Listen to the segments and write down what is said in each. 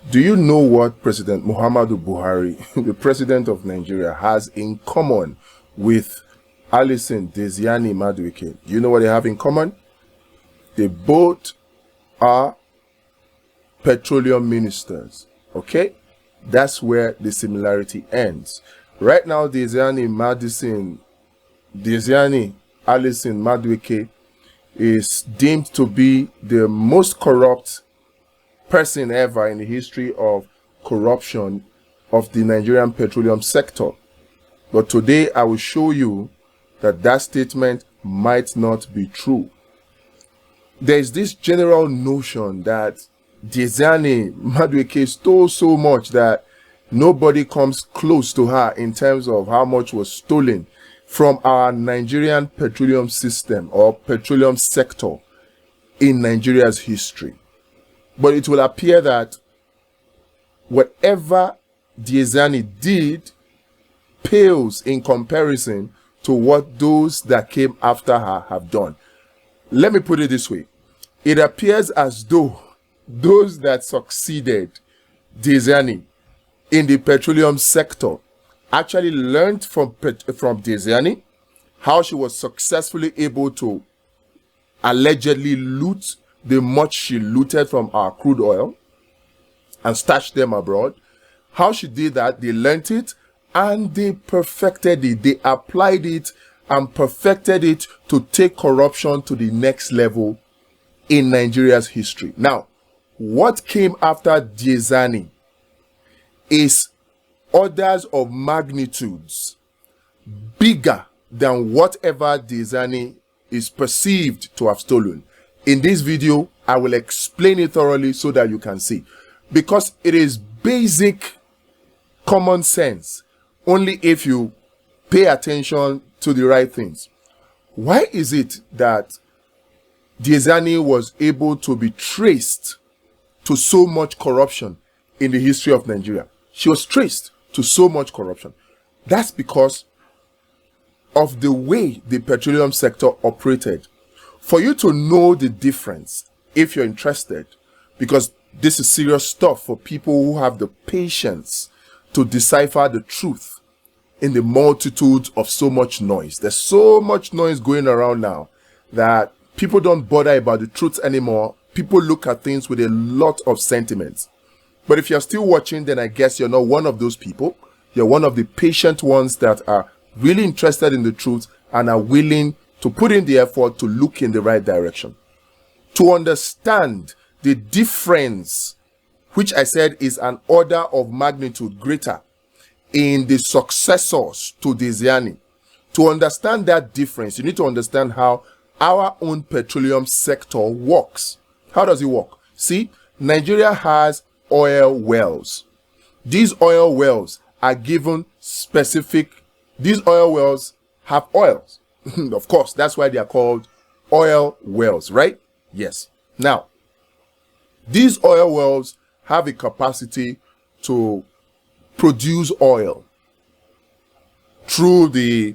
Do you know what President Muhammadu Buhari, the president of Nigeria, has in common with Diezani Madueke? Do you know what they have in common? They both are petroleum ministers. Okay? That's where the similarity ends. Right now, Diezani Alison Madueke is deemed to be the most corrupt person ever in the history of corruption of the Nigerian petroleum sector. But today I will show you that that statement might not be true. There is this general notion that Diezani Madueke stole so much that nobody comes close to her in terms of how much was stolen from our Nigerian petroleum system or petroleum sector in Nigeria's history. But it will appear that whatever Diezani did pales in comparison to what those that came after her have done. Let me put it this way. It appears as though those that succeeded Diezani in the petroleum sector actually learned from Diezani how she was successfully able to allegedly loot the much she looted from our crude oil and stashed them abroad. How she did that, they learned it and they perfected it. They applied it and perfected it to take corruption to the next level in Nigeria's history. Now, what came after Diezani is orders of magnitudes bigger than whatever Diezani is perceived to have stolen. In this video, I will explain it thoroughly so that you can see. Because it is basic common sense, only if you pay attention to the right things. Why is it that Diezani was able to be traced to so much corruption in the history of Nigeria? She was traced to so much corruption. That's because of the way the petroleum sector operated. For you to know the difference, if you're interested, because this is serious stuff for people who have the patience to decipher the truth in the multitude of so much noise. There's so much noise going around now that people don't bother about the truth anymore. People look at things with a lot of sentiments. But if you're still watching, then I guess you're not one of those people. You're one of the patient ones that are really interested in the truth and are willing to put in the effort to look in the right direction. To understand the difference, which I said is an order of magnitude greater in the successors to Diezani. To understand that difference, you need to understand how our own petroleum sector works. How does it work? See, Nigeria has oil wells. These oil wells are given specific, these oil wells have oils. Of course, that's why they are called oil wells, right? Yes. Now, these oil wells have a capacity to produce oil through the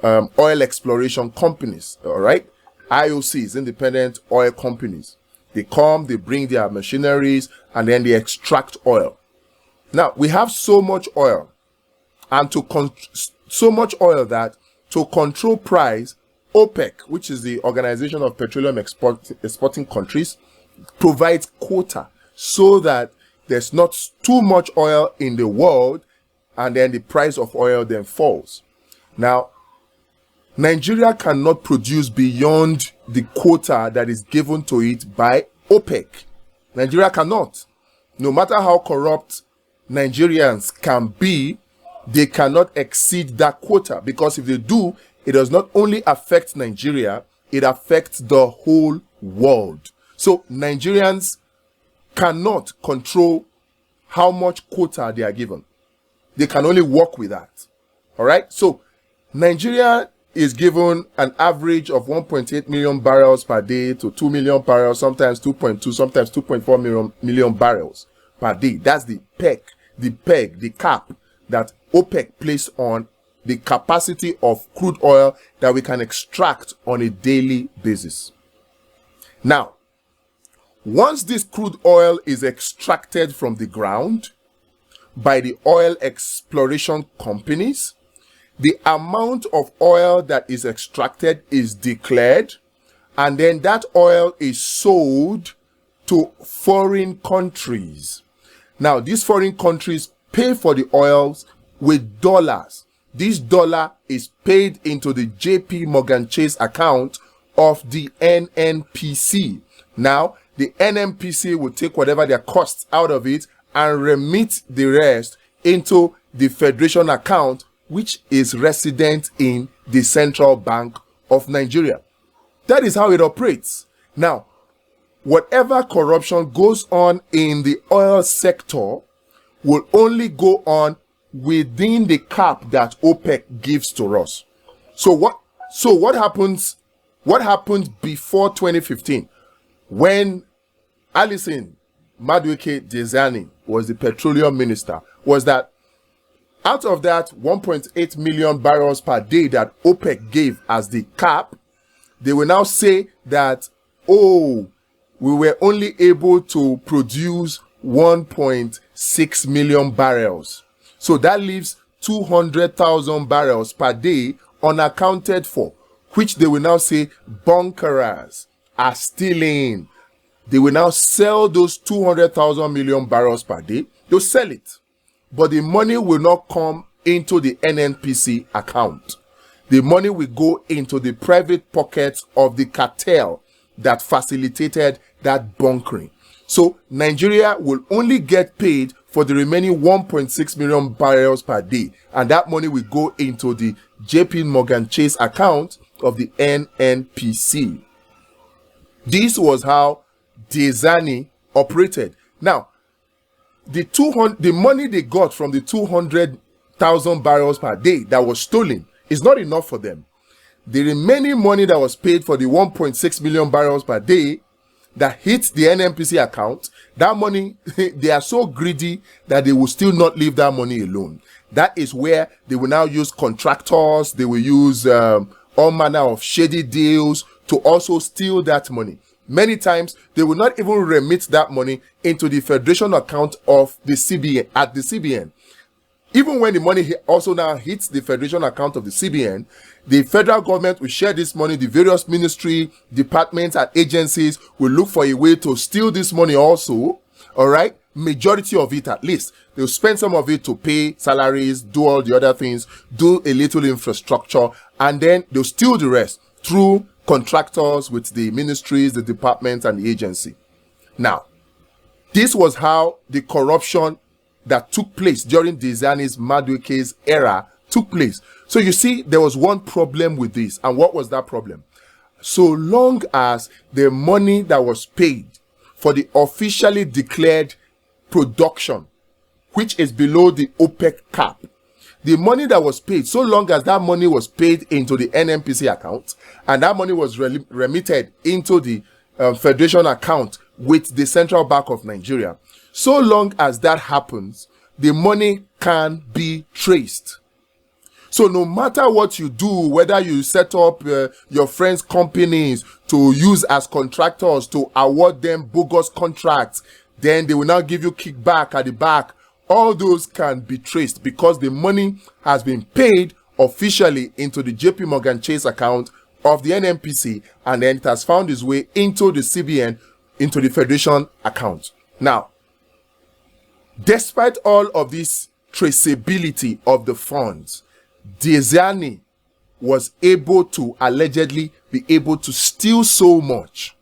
oil exploration companies, all right? IOCs, independent oil companies. They come, they bring their machineries, and then they extract oil. Now, we have so much oil, and so much oil that to control price, OPEC, which is the Organization of Petroleum Exporting Countries, provides quota so that there's not too much oil in the world and then the price of oil then falls. Now, Nigeria cannot produce beyond the quota that is given to it by OPEC. Nigeria cannot. No matter how corrupt Nigerians can be, they cannot exceed that quota, because if they do, it does not only affect Nigeria, it affects the whole world. So Nigerians cannot control how much quota they are given. They can only work with that. All right. So Nigeria is given an average of 1.8 million barrels per day to 2 million barrels, sometimes 2.2, sometimes 2.4 million barrels per day. That's the the cap that OPEC placed on the capacity of crude oil that we can extract on a daily basis. Now, Once this crude oil is extracted from the ground by the oil exploration companies, the amount of oil that is extracted is declared, and then that oil is sold to foreign countries. Now, these foreign countries pay for the oils with dollars. This dollar is paid into the JP Morgan Chase account of the NNPC. Now, the NNPC will take whatever their costs out of it and remit the rest into the Federation account, which is resident in the Central Bank of Nigeria. That is how it operates. Now, whatever corruption goes on in the oil sector will only go on within the cap that OPEC gives to us. So what happens? What happened before 2015 when Alison Madueke Diezani was the petroleum minister was that out of that 1.8 million barrels per day that OPEC gave as the cap, they will now say that, oh, we were only able to produce 1.6 million barrels. So that leaves 200,000 barrels per day unaccounted for, which they will now say bunkerers are stealing. They will now sell those 200,000 million barrels per day. They'll sell it. But the money will not come into the NNPC account. The money will go into the private pockets of the cartel that facilitated that bunkering. So Nigeria will only get paid for the remaining 1.6 million barrels per day. And that money will go into the JP Morgan Chase account of the NNPC. This was how Diezani operated. Now, the money they got from the 200,000 barrels per day that was stolen is not enough for them. The remaining money that was paid for the 1.6 million barrels per day that hits the NNPC account, that money, they are so greedy that they will still not leave that money alone. That is where they will now use contractors, they will use all manner of shady deals to also steal that money. Many times, they will not even remit that money into the Federation account of the CBN, at the CBN. Even when the money also now hits the Federation account of the CBN, the federal government will share this money. The various ministry, departments, and agencies will look for a way to steal this money also. All right? Majority of it at least. They'll spend some of it to pay salaries, do all the other things, do a little infrastructure, and then they'll steal the rest through contractors with the ministries, the departments, and the agency. Now, this was how the corruption that took place during Diezani Madueke's era took place. So you see, there was one problem with this. And what was that problem? So long as the money that was paid for the officially declared production, which is below the OPEC cap, the money that was paid, so long as that money was paid into the NNPC account, and that money was remitted into the Federation account with the Central Bank of Nigeria, so long as that happens, the money can be traced. So no matter what you do, whether you set up your friends' companies to use as contractors to award them bogus contracts, then they will now give you kickback at the back. All those can be traced because the money has been paid officially into the JP Morgan Chase account of the NNPC, and then it has found its way into the CBN, into the Federation account. Now, despite all of this traceability of the funds, Diezani was able to allegedly be able to steal so much.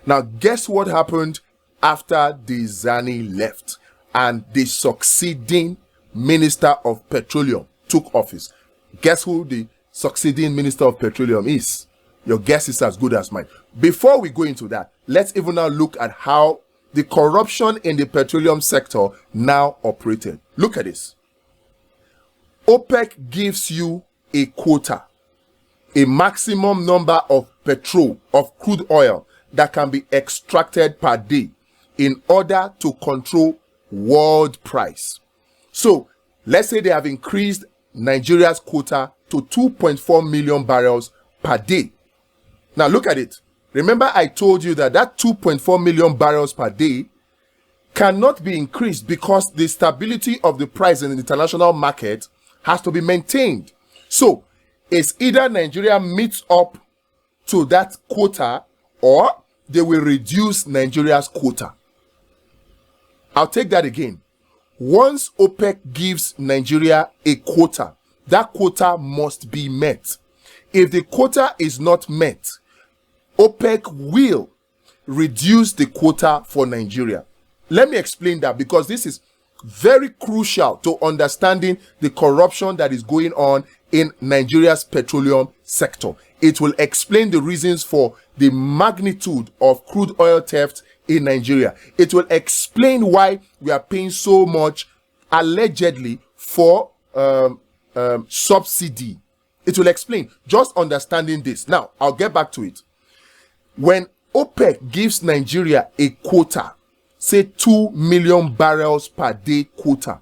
Now, guess what happened after Diezani left and the succeeding Minister of Petroleum took office? Guess who the succeeding Minister of Petroleum is? Your guess is as good as mine. Before we go into that, let's even now look at how the corruption in the petroleum sector now operated. Look at this. OPEC gives you a quota, a maximum number of petrol, of crude oil that can be extracted per day in order to control world price. So let's say they have increased Nigeria's quota to 2.4 million barrels per day. Now look at it. Remember, I told you that 2.4 million barrels per day cannot be increased because the stability of the price in the international market has to be maintained. So it's either Nigeria meets up to that quota or they will reduce Nigeria's quota. I'll take that again. Once OPEC gives Nigeria a quota, that quota must be met. If the quota is not met, OPEC will reduce the quota for Nigeria. Let me explain that, because this is very crucial to understanding the corruption that is going on in Nigeria's petroleum sector. It will explain the reasons for the magnitude of crude oil theft in Nigeria. It will explain why we are paying so much, allegedly, for subsidy. It will explain. Just understanding this. Now, I'll get back to it. When OPEC gives Nigeria a quota, say 2 million barrels per day quota,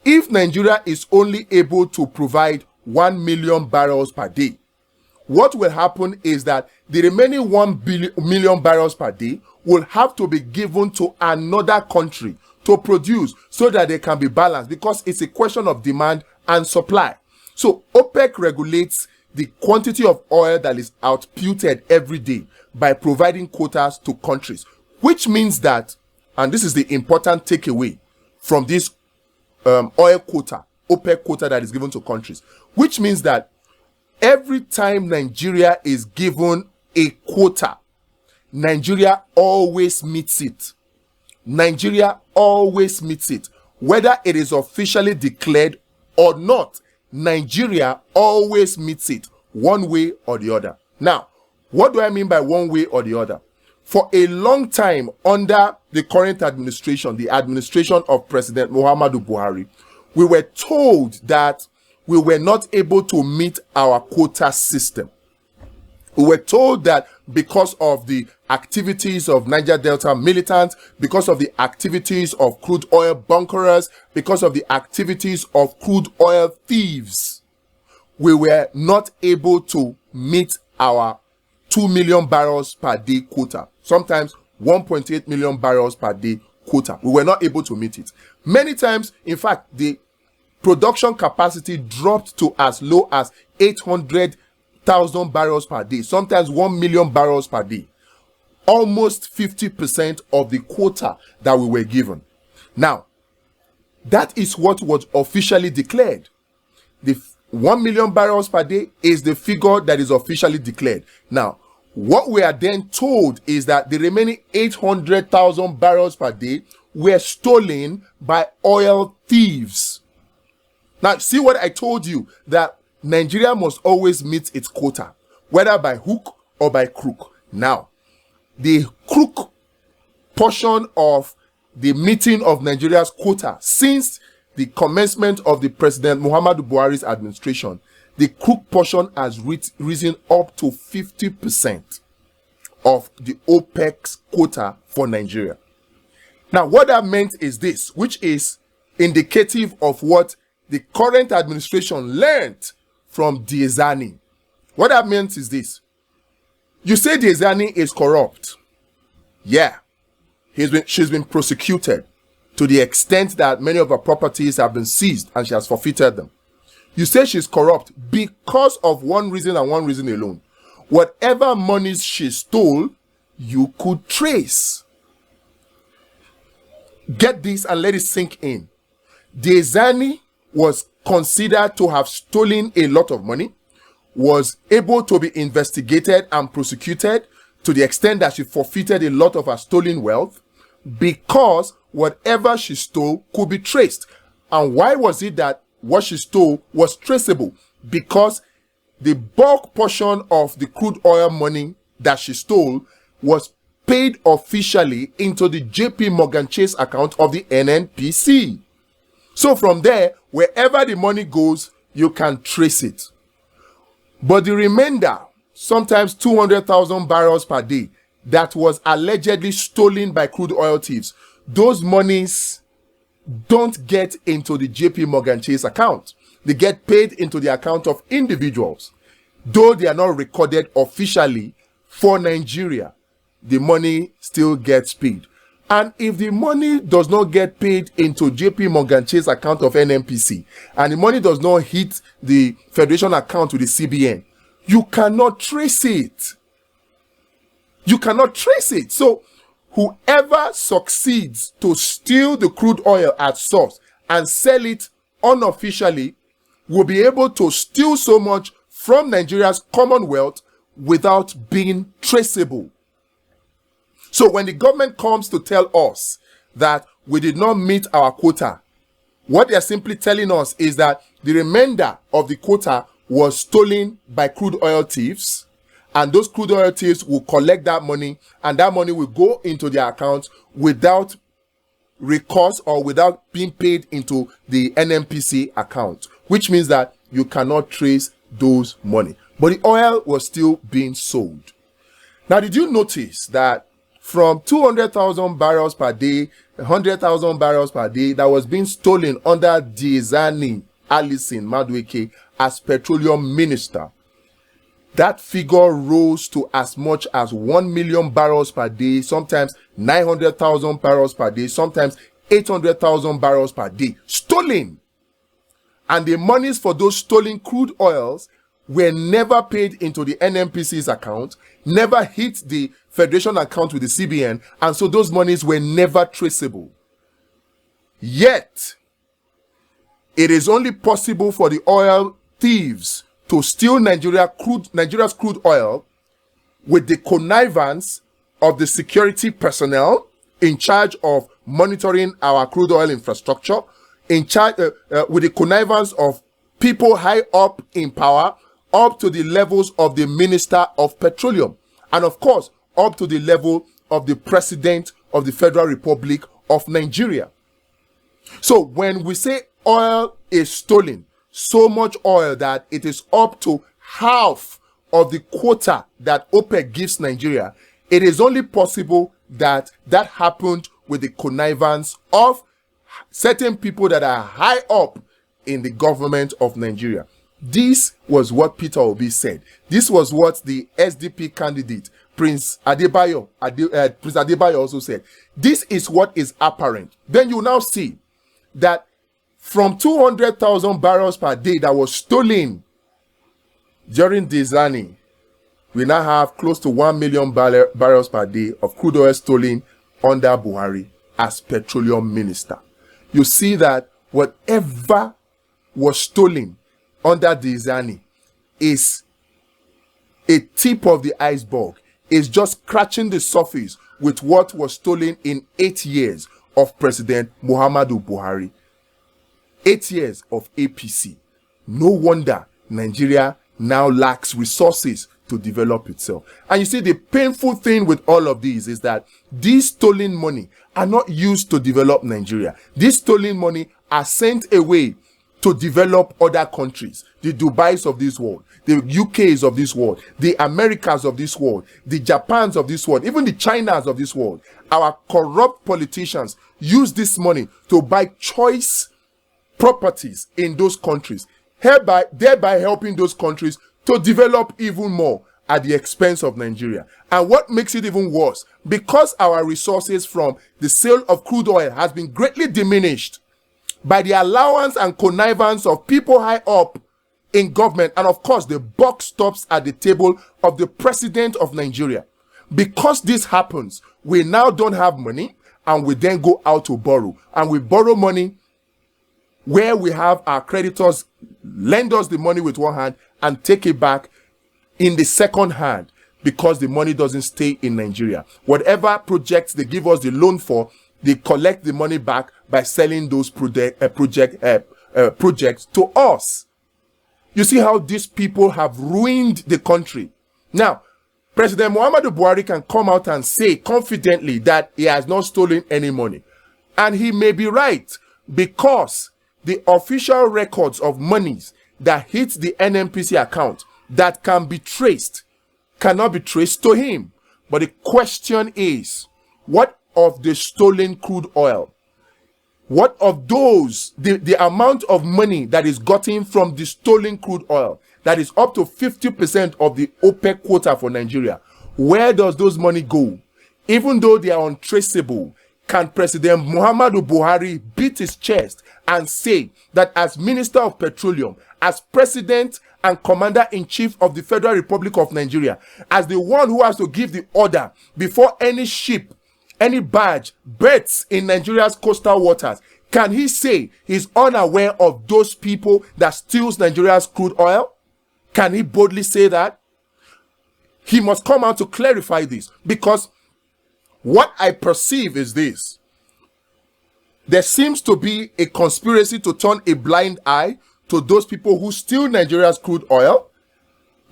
if Nigeria is only able to provide 1 million barrels per day, what will happen is that the remaining 1 million barrels per day will have to be given to another country to produce so that they can be balanced, because it's a question of demand and supply. So OPEC regulates the quantity of oil that is outputted every day by providing quotas to countries, which means that, and this is the important takeaway from this oil quota, OPEC quota that is given to countries, which means that every time Nigeria is given a quota, Nigeria always meets it. Nigeria always meets it. Whether it is officially declared or not, Nigeria always meets it, one way or the other. Now, what do I mean by one way or the other? For a long time under the current administration, the administration of President Muhammadu Buhari, we were told that we were not able to meet our quota system. We were told that because of the activities of Niger Delta militants, because of the activities of crude oil bunkerers, because of the activities of crude oil thieves, we were not able to meet our 2 million barrels per day quota, sometimes 1.8 million barrels per day quota. We were not able to meet it. Many times, in fact, the production capacity dropped to as low as 800,000 barrels per day, sometimes 1 million barrels per day. Almost 50% of the quota that we were given. Now, that is what was officially declared. The 1 million barrels per day is the figure that is officially declared. Now, what we are then told is that the remaining 800,000 barrels per day were stolen by oil thieves. Now, see what I told you, that Nigeria must always meet its quota, whether by hook or by crook. Now, the crook portion of the meeting of Nigeria's quota since the commencement of the President Muhammadu Buhari's administration, the crook portion has risen up to 50% of the OPEC's quota for Nigeria. Now, what that meant is this, which is indicative of what the current administration learned from Diezani. What that meant is this. You say Diezani is corrupt. Yeah. She's been prosecuted to the extent that many of her properties have been seized and she has forfeited them. You say she's corrupt because of one reason and one reason alone. Whatever monies she stole, you could trace. Get this and let it sink in. Diezani was considered to have stolen a lot of money, was able to be investigated and prosecuted to the extent that she forfeited a lot of her stolen wealth because whatever she stole could be traced. And why was it that what she stole was traceable? Because the bulk portion of the crude oil money that she stole was paid officially into the JP Morgan Chase account of the NNPC. So from there, wherever the money goes, you can trace it. But the remainder, sometimes 200,000 barrels per day, that was allegedly stolen by crude oil thieves, those monies don't get into the JP Morgan Chase account. They get paid into the account of individuals, though they are not recorded officially for Nigeria, the money still gets paid. And if the money does not get paid into JP Morgan Chase account of NNPC, and the money does not hit the Federation account with the CBN, you cannot trace it. You cannot trace it. So whoever succeeds to steal the crude oil at source and sell it unofficially will be able to steal so much from Nigeria's commonwealth without being traceable. So when the government comes to tell us that we did not meet our quota, what they are simply telling us is that the remainder of the quota was stolen by crude oil thieves, and those crude oil thieves will collect that money, and that money will go into their accounts without recourse or without being paid into the NNPC account, which means that you cannot trace those money. But the oil was still being sold. Now, did you notice that from 200,000 barrels per day, 100,000 barrels per day that was being stolen under Diezani Alison Madueke as petroleum minister, that figure rose to as much as 1 million barrels per day, sometimes 900,000 barrels per day, sometimes 800,000 barrels per day, stolen. And the monies for those stolen crude oils were never paid into the NNPC's account, never hit the Federation account with the CBN, and so those monies were never traceable. Yet, it is only possible for the oil thieves to steal Nigeria's crude oil with the connivance of the security personnel in charge of monitoring our crude oil infrastructure, in charge with the connivance of people high up in power, up to the levels of the Minister of Petroleum, and of course, up to the level of the President of the Federal Republic of Nigeria. So when we say oil is stolen, so much oil that it is up to half of the quota that OPEC gives Nigeria, it is only possible that that happened with the connivance of certain people that are high up in the government of Nigeria. This was what Peter Obi said. This was what the SDP candidate, Prince Adebayo also said. This is what is apparent. Then you now see that from 200,000 barrels per day that was stolen during Diezani, we now have close to 1 million barrels per day of crude oil stolen under Buhari as petroleum minister. You see that whatever was stolen under Diezani is a tip of the iceberg, is just scratching the surface with what was stolen in 8 years of President Muhammadu Buhari. 8 years of APC. No wonder Nigeria now lacks resources to develop itself. And you see, the painful thing with all of these is that these stolen money are not used to develop Nigeria. These stolen money are sent away to develop other countries, the Dubais of this world, the UKs of this world, the Americas of this world, the Japans of this world, even the Chinas of this world. Our corrupt politicians use this money to buy choice properties in those countries, thereby helping those countries to develop even more at the expense of Nigeria. And what makes it even worse, because our resources from the sale of crude oil has been greatly diminished by the allowance and connivance of people high up in government, and of course the buck stops at the table of the President of Nigeria. Because this happens, we now don't have money, and we then go out to borrow, and we borrow money where we have our creditors lend us the money with one hand and take it back in the second hand, because the money doesn't stay in Nigeria. Whatever projects they give us the loan for, they collect the money back by selling those projects to us. You see how these people have ruined the country. Now, President Muhammadu Buhari can come out and say confidently that he has not stolen any money. And he may be right, because the official records of monies that hit the NNPC account that can be traced cannot be traced to him. But the question is, what of the stolen crude oil? What of those, the amount of money that is gotten from the stolen crude oil, that is up to 50% of the OPEC quota for Nigeria? Where does those money go? Even though they are untraceable, can President Muhammadu Buhari beat his chest and say that as Minister of Petroleum, as President and Commander-in-Chief of the Federal Republic of Nigeria, as the one who has to give the order before any ship, any barge berths in Nigeria's coastal waters, can he say he's unaware of those people that steals Nigeria's crude oil? Can he boldly say that? He must come out to clarify this, because what I perceive is this. There seems to be a conspiracy to turn a blind eye to those people who steal Nigeria's crude oil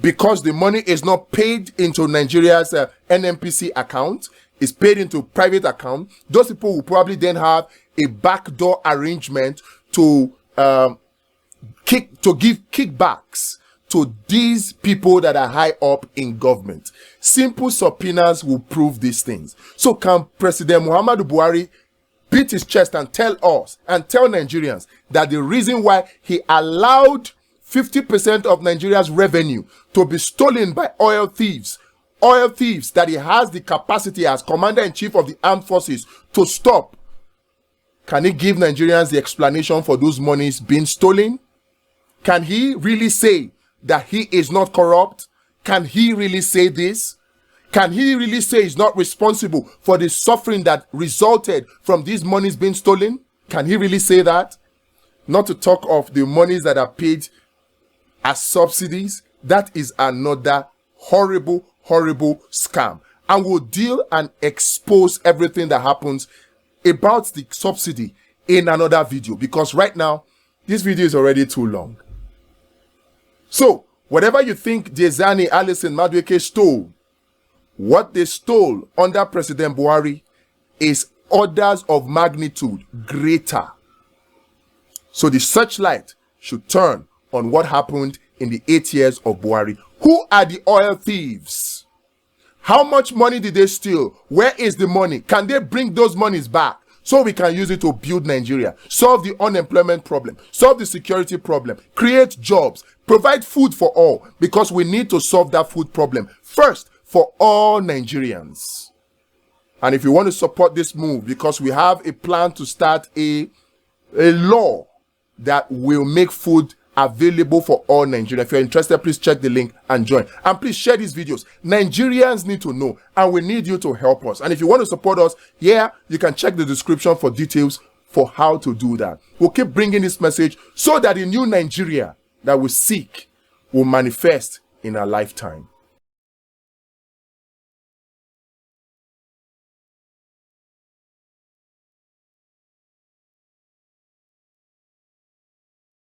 because the money is not paid into Nigeria's NNPC account. It's paid into private account. Those people will probably then have a backdoor arrangement to give kickbacks to these people that are high up in government. Simple subpoenas will prove these things. So can President Muhammadu Buhari beat his chest and tell us and tell Nigerians that the reason why he allowed 50% of Nigeria's revenue to be stolen by oil thieves that he has the capacity as Commander-in-Chief of the Armed Forces to stop? Can he give Nigerians the explanation for those monies being stolen? Can he really say that he is not corrupt? Can he really say this? Can he really say he's not responsible for the suffering that resulted from these monies being stolen? Can he really say that? Not to talk of the monies that are paid as subsidies. That is another horrible, horrible scam. And we'll deal and expose everything that happens about the subsidy in another video, because right now, this video is already too long. So, whatever you think Diezani Alison Madueke stole, what they stole under President Buhari is orders of magnitude greater. So the searchlight should turn on what happened in the 8 years of Buhari. Who are the oil thieves? How much money did they steal? Where is the money? Can they bring those monies back so we can use it to build Nigeria, solve the unemployment problem, solve the security problem, create jobs, provide food for all, because we need to solve that food problem first for all Nigerians. And if you want to support this move, because we have a plan to start a law that will make food available for all Nigerians. If you're interested, please check the link and join. And please share these videos. Nigerians need to know, and we need you to help us. And if you want to support us, you can check the description for details for how to do that. We'll keep bringing this message so that the new Nigeria that we seek will manifest in our lifetime.